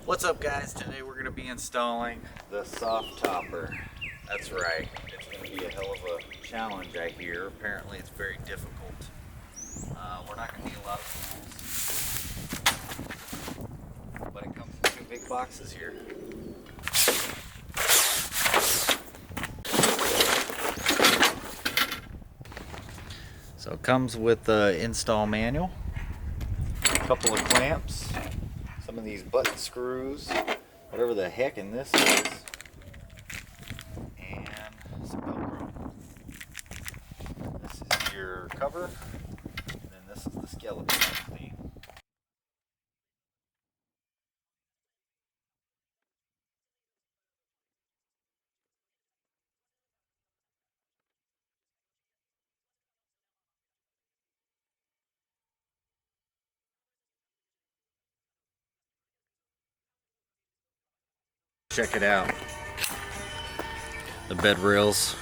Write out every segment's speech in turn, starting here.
What's up, guys? Today we're going to be installing the SofTopper. That's right, it's going to be a hell of a challenge, I hear. Apparently it's very difficult. We're not going to need a lot of tools, but it comes in two big boxes here. So it comes with the install manual, a couple of clamps, some of these button screws, whatever the heck in this is, and some Velcro. This is your cover, and then this is the skeleton thing. Check it out. The bed rails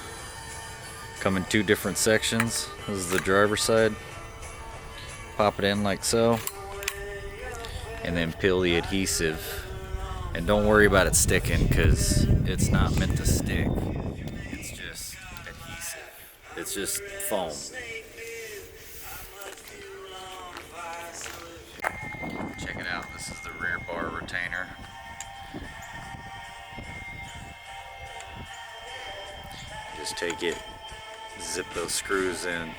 come in two different sections. This is the driver's side. Pop it in like so, and then peel the adhesive. And don't worry about it sticking, because it's not meant to stick. It's just adhesive. It's just foam. Check it out. This is the rear bar retainer. Just take it, zip those screws in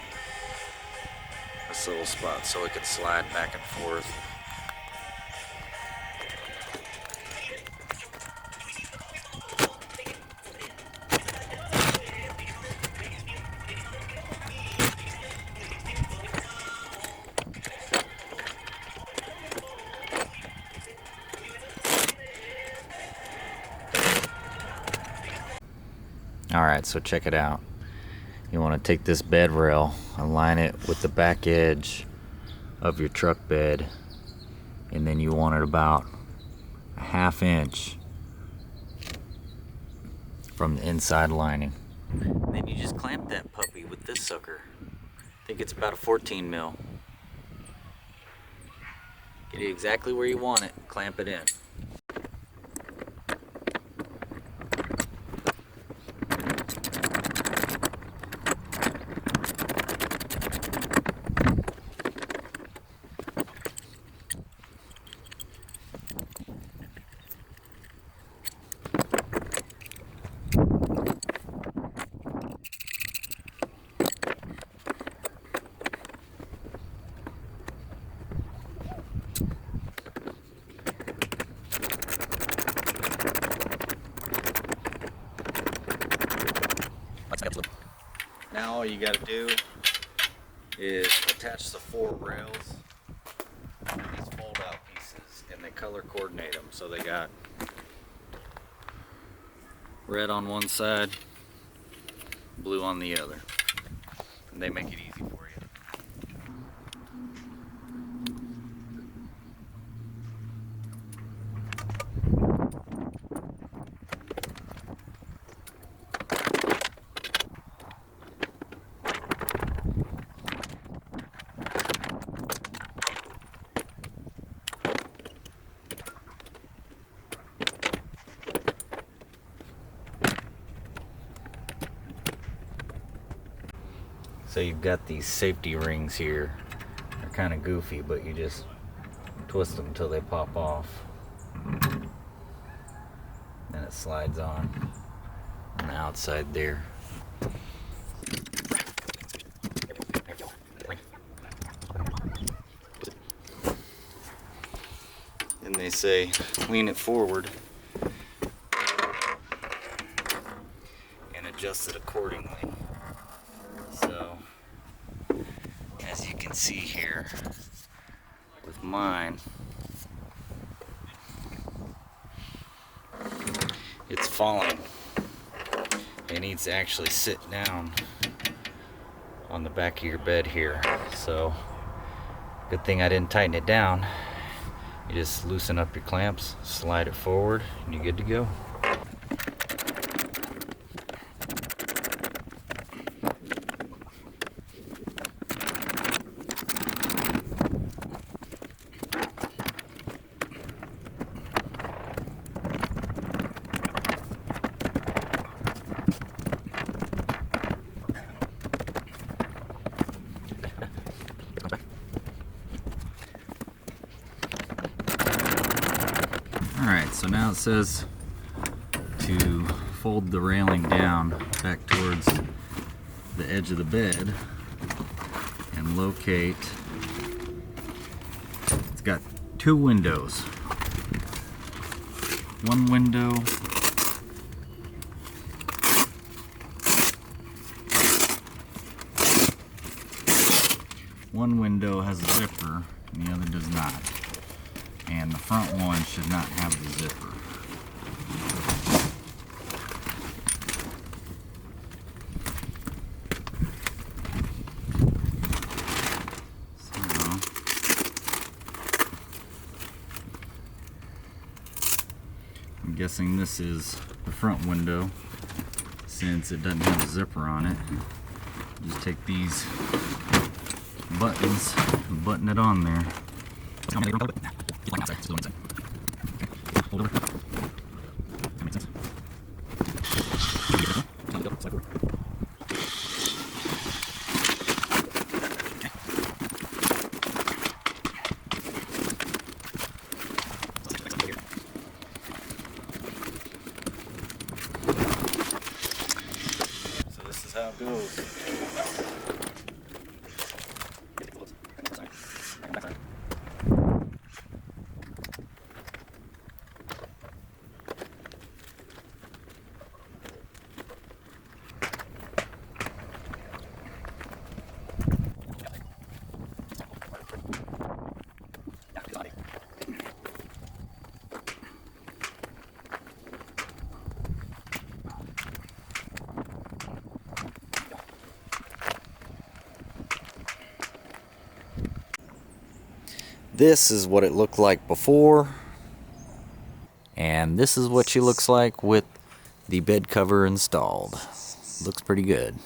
this little spot so it can slide back and forth. Alright, so check it out. You want to take this bed rail, align it with the back edge of your truck bed, and then you want it about a ½ inch from the inside lining. And then you just clamp that puppy with this sucker. I think it's about a 14 mil. Get it exactly where you want it, clamp it in. Now all you got to do is attach the 4 rails to these fold out pieces, and they color coordinate them. So they got red on one side, blue on the other, and they make it easy for you. So you've got these safety rings here. They're kind of goofy, but you just twist them until they pop off. Then it slides on the outside there. And they say lean it forward and adjust it accordingly. So, as you can see here with mine, it's falling. It needs to actually sit down on the back of your bed here. So, good thing I didn't tighten it down. You just loosen up your clamps, slide it forward, and you're good to go. Alright, so now it says to fold the railing down back towards the edge of the bed and locate. It's got two windows. One window has a zipper and the other does not. And the front one should not have the zipper. I'm guessing this is the front window since it doesn't have a zipper on it. Just take these buttons and button it on there. So this is how it goes. This is what it looked like before, and this is what she looks like with the bed cover installed. Looks pretty good.